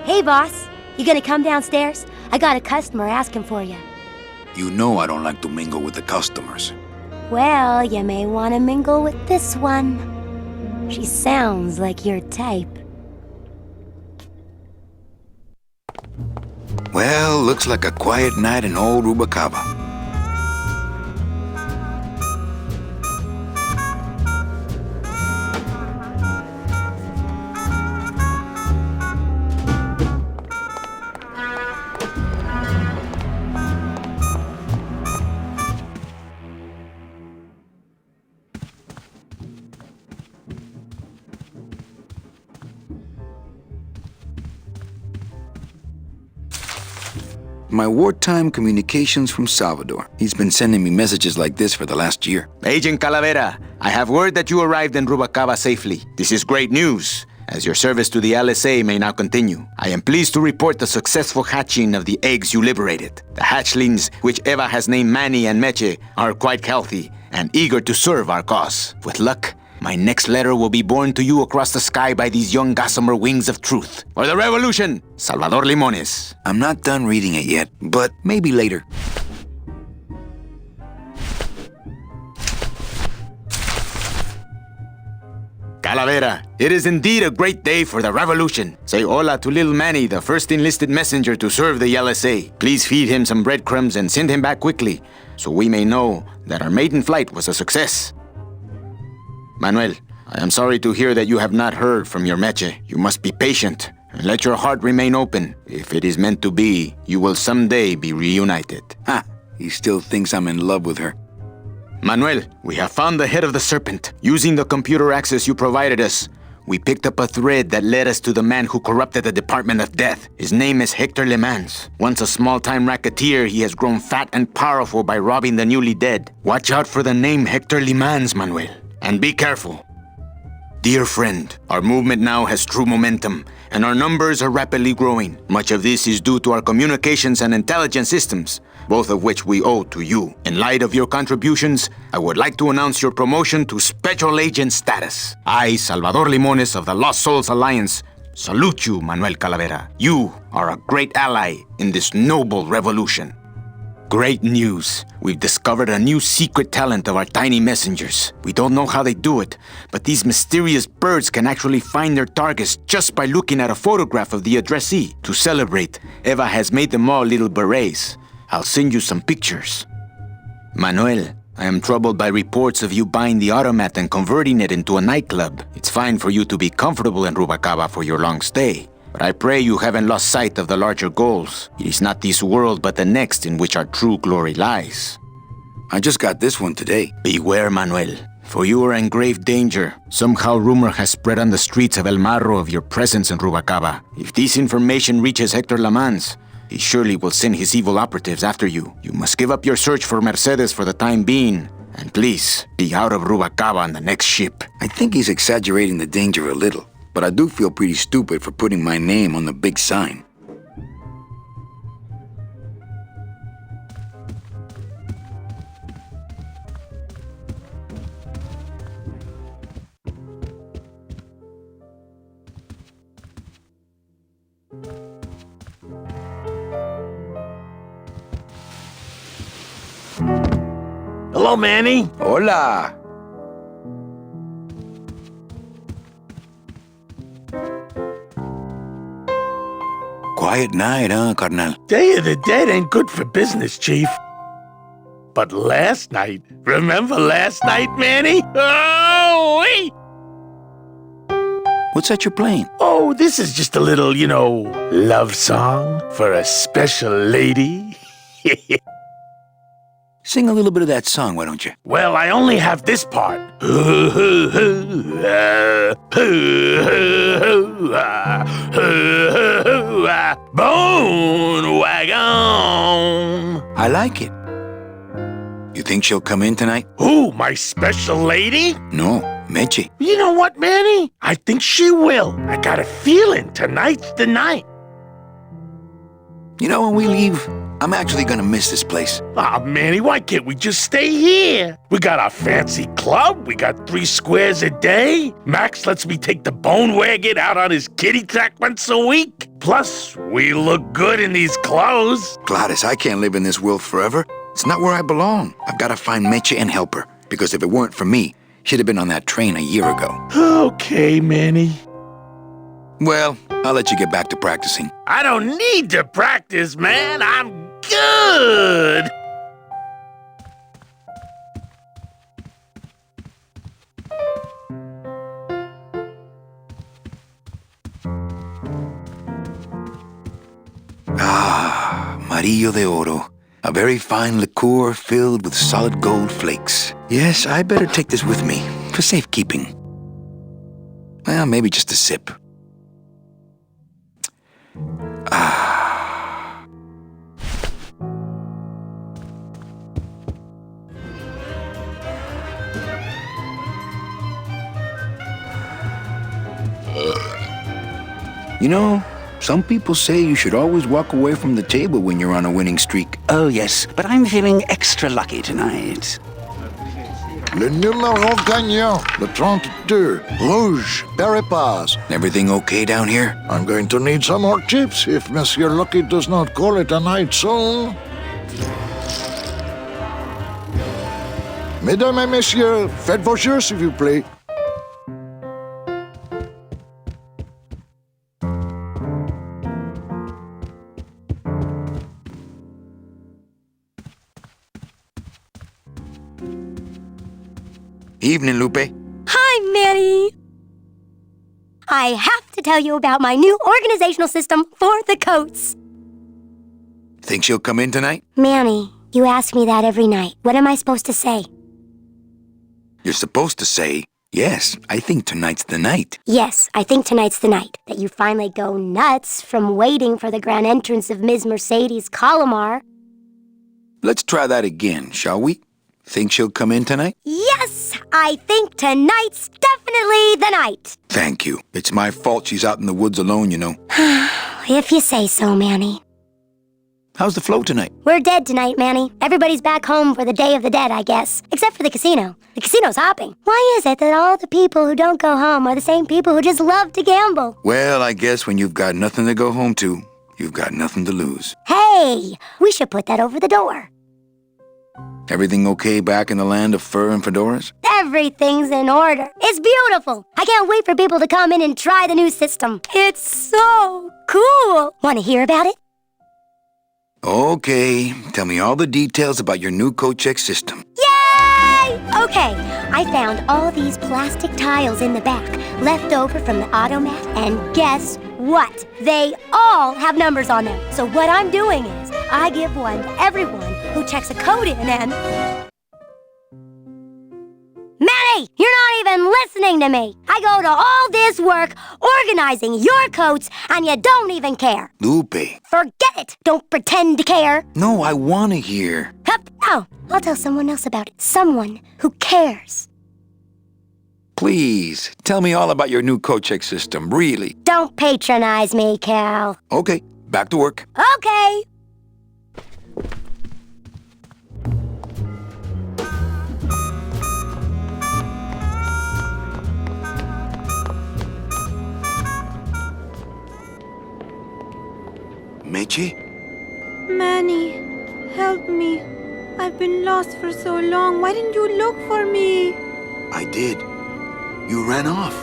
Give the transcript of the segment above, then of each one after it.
Hey, boss. You gonna come downstairs? I got a customer asking for you. You know I don't like to mingle with the customers. Well, you may want to mingle with this one. She sounds like your type. Well, looks like a quiet night in old Rubacava. My wartime communications from Salvador. He's been sending me messages like this for the last year. Agent Calavera, I have word that you arrived in Rubacava safely. This is great news, as your service to the LSA may now continue. I am pleased to report the successful hatching of the eggs you liberated. The hatchlings, which Eva has named Mэнni and Meche, are quite healthy and eager to serve our cause. With luck, my next letter will be borne to you across the sky by these young gossamer wings of truth. For the revolution, Salvador Limones. I'm not done reading it yet, but maybe later. Calavera, it is indeed a great day for the revolution. Say hola to little Mэнni, the first enlisted messenger to serve the LSA. Please feed him some breadcrumbs and send him back quickly, so we may know that our maiden flight was a success. Manuel, I am sorry to hear that you have not heard from your Meche. You must be patient and let your heart remain open. If it is meant to be, you will someday be reunited. Ha! He still thinks I'm in love with her. Manuel, we have found the head of the serpent. Using the computer access you provided us, we picked up a thread that led us to the man who corrupted the Department of Death. His name is Hector Le Mans. Once a small-time racketeer, he has grown fat and powerful by robbing the newly dead. Watch out for the name Hector Le Mans, Manuel. And be careful. Dear friend, our movement now has true momentum, and our numbers are rapidly growing. Much of this is due to our communications and intelligence systems, both of which we owe to you. In light of your contributions, I would like to announce your promotion to Special Agent status. I, Salvador Limones of the Lost Souls Alliance, salute you, Manuel Calavera. You are a great ally in this noble revolution. Great news! We've discovered a new secret talent of our tiny messengers. We don't know how they do it, but these mysterious birds can actually find their targets just by looking at a photograph of the addressee. To celebrate, Eva has made them all little berets. I'll send you some pictures. Manuel, I am troubled by reports of you buying the automat and converting it into a nightclub. It's fine for you to be comfortable in Rubacava for your long stay, but I pray you haven't lost sight of the larger goals. It is not this world but the next in which our true glory lies. I just got this one today. Beware, Manuel, for you are in grave danger. Somehow rumor has spread on the streets of El Marro of your presence in Rubacava. If this information reaches Hector Le Mans, he surely will send his evil operatives after you. You must give up your search for Mercedes for the time being, and please, be out of Rubacava on the next ship. I think he's exaggerating the danger a little, but I do feel pretty stupid for putting my name on the big sign. Hello, Mэнni. Hola! Quiet night, huh, carnal? Day of the Dead ain't good for business, Chief. But last night, remember last night, Mэнni? Oh, wait! What's that you're playing? Oh, this is just a little, love song for a special lady. Sing a little bit of that song, why don't you? Well, I only have this part. Bone wagon. I like it. You think she'll come in tonight? Who, my special lady? No, Meche. You know what, Mэнni? I think she will. I got a feeling tonight's the night. You know, when we leave, I'm actually gonna miss this place. Aw, Manny, why can't we just stay here? We got our fancy club, we got 3 squares a day. Max lets me take the bone wagon out on his kiddie track once a week. Plus, we look good in these clothes. Gladys, I can't live in this world forever. It's not where I belong. I've gotta find Meche and help her. Because if it weren't for me, she'd have been on that train a year ago. Okay, Manny. Well, I'll let you get back to practicing. I don't need to practice, man. I'm good. Ah, Marillo de Oro. A very fine liqueur filled with solid gold flakes. Yes, I better take this with me for safekeeping. Well, maybe just a sip. Ah. You know, some people say you should always walk away from the table when you're on a winning streak. Oh, yes, but I'm feeling extra lucky tonight. Le numéro gagnant, le 32, Rouge, Berry-Paz. Everything okay down here? I'm going to need some more chips if Monsieur Lucky does not call it a night soon. Mesdames et messieurs, faites vos jeux, s'il vous plaît. Evening, Lupe. Hi, Manny. I have to tell you about my new organizational system for the coats. Think she'll come in tonight? Manny, you ask me that every night. What am I supposed to say? You're supposed to say, yes, I think tonight's the night. Yes, I think tonight's the night that you finally go nuts from waiting for the grand entrance of Ms. Mercedes Colomar. Let's try that again, shall we? Think she'll come in tonight? Yes, I think tonight's definitely the night. Thank you. It's my fault she's out in the woods alone, you know. If you say so, Manny. How's the flow tonight? We're dead tonight, Manny. Everybody's back home for the Day of the Dead, I guess. Except for the casino. The casino's hopping. Why is it that all the people who don't go home are the same people who just love to gamble? Well, I guess when you've got nothing to go home to, you've got nothing to lose. Hey, we should put that over the door. Everything okay back in the land of fur and fedoras? Everything's in order. It's beautiful. I can't wait for people to come in and try the new system. It's so cool. Want to hear about it? Okay, tell me all the details about your new coat check system. Yay! Okay, I found all these plastic tiles in the back, left over from the automat, and guess what? They all have numbers on them. So what I'm doing is, I give one to everyone who checks a code in and... Manny, you're not even listening to me. I go to all this work organizing your coats, and you don't even care. Lupe. Forget it. Don't pretend to care. No, I want to hear. Hup. Oh, I'll tell someone else about it. Someone who cares. Please, tell me all about your new coat check system, really. Don't patronize me, Cal. Okay, back to work. Okay. Meche? Manny, help me. I've been lost for so long. Why didn't you look for me? I did. You ran off.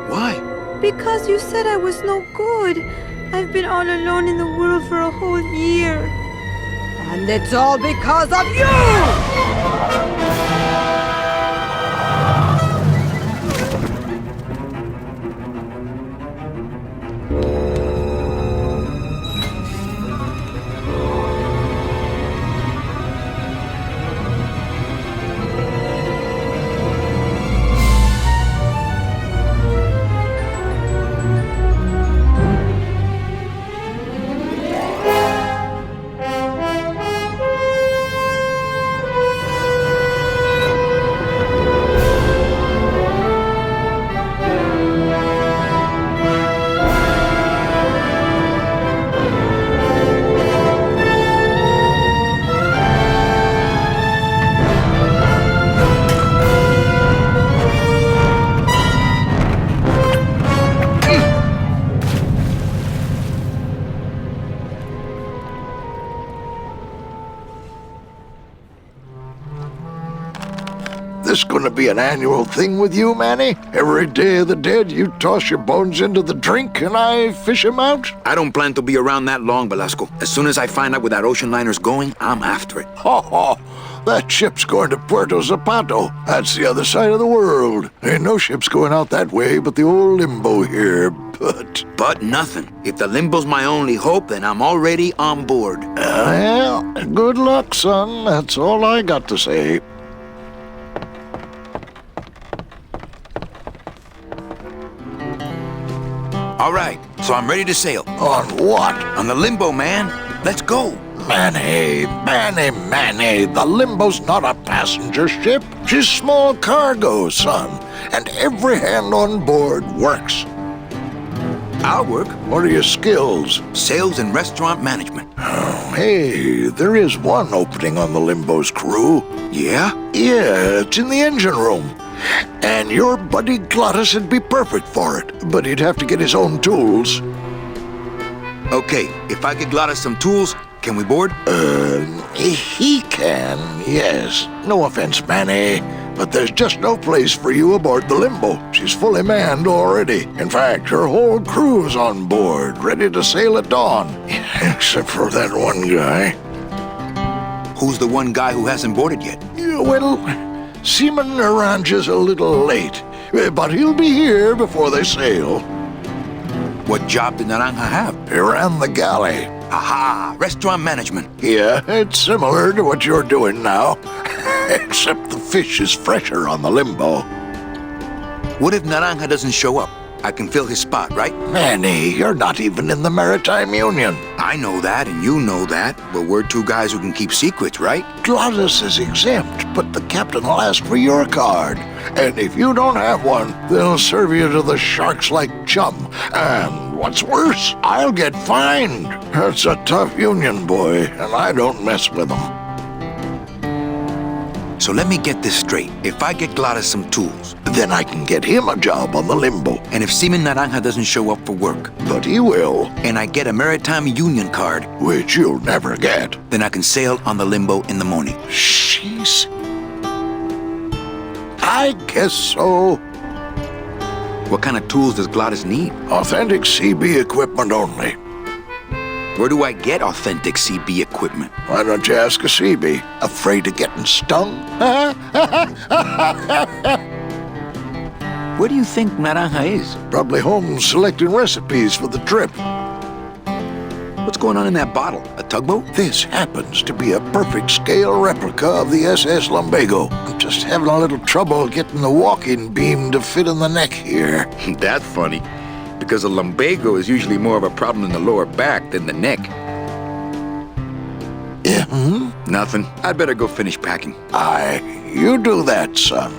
Why? Because you said I was no good. I've been all alone in the world for a whole year. And it's all because of you! this going to be an annual thing with you, Manny? Every Day of the Dead, you toss your bones into the drink and I fish 'em out? I don't plan to be around that long, Velasco. As soon as I find out where that ocean liner's going, I'm after it. Ho ho! That ship's going to Puerto Zapato. That's the other side of the world. Ain't no ships going out that way but the old Limbo here, But nothing. If the Limbo's my only hope, then I'm already on board. Well, good luck, son. That's all I got to say. All right, so I'm ready to sail. On what? On the Limbo, man. Let's go. Manny, the Limbo's not a passenger ship. She's small cargo, son. And every hand on board works. I'll work. What are your skills? Sales and restaurant management. Oh, hey, there is one opening on the Limbo's crew. Yeah? Yeah, it's in the engine room. And your buddy Glottis would be perfect for it, but he'd have to get his own tools. Okay, if I get Glottis some tools, can we board? He can, yes. No offense, Manny, but there's just no place for you aboard the Limbo. She's fully manned already. In fact, her whole crew's on board, ready to sail at dawn. Except for that one guy. Who's the one guy who hasn't boarded yet? Yeah, well, Seaman Orange's a little late, but he'll be here before they sail. What job did Naranja have? He ran the galley. Aha! Restaurant management. Yeah, it's similar to what you're doing now, except the fish is fresher on the Limbo. What if Naranja doesn't show up? I can fill his spot, right? Manny, you're not even in the Maritime Union. I know that, and you know that, but we're two guys who can keep secrets, right? Glottis is exempt, but the captain will ask for your card. And if you don't have one, they'll serve you to the sharks like chum. And what's worse, I'll get fined. It's a tough union, boy, and I don't mess with them. So let me get this straight. If I get Glottis some tools, Then I can get him a job on the Limbo. and if Seaman Naranja doesn't show up for work, But he will, and I get a Maritime Union card, which you'll never get. then I can sail on the Limbo in the morning. Jeez. I guess so. What kind of tools does Glottis need? Authentic CB equipment only. Where do I get authentic CB equipment? Why don't you ask a CB? Afraid of getting stung? Where do you think Naranja is? Probably home selecting recipes for the trip. What's going on in that bottle? A tugboat? This happens to be a perfect scale replica of the SS Lumbago. I'm just having a little trouble getting the walking beam to fit in the neck here. That's funny, because a lumbago is usually more of a problem in the lower back than the neck. Yeah, Nothing. I'd better go finish packing. Aye, you do that, son.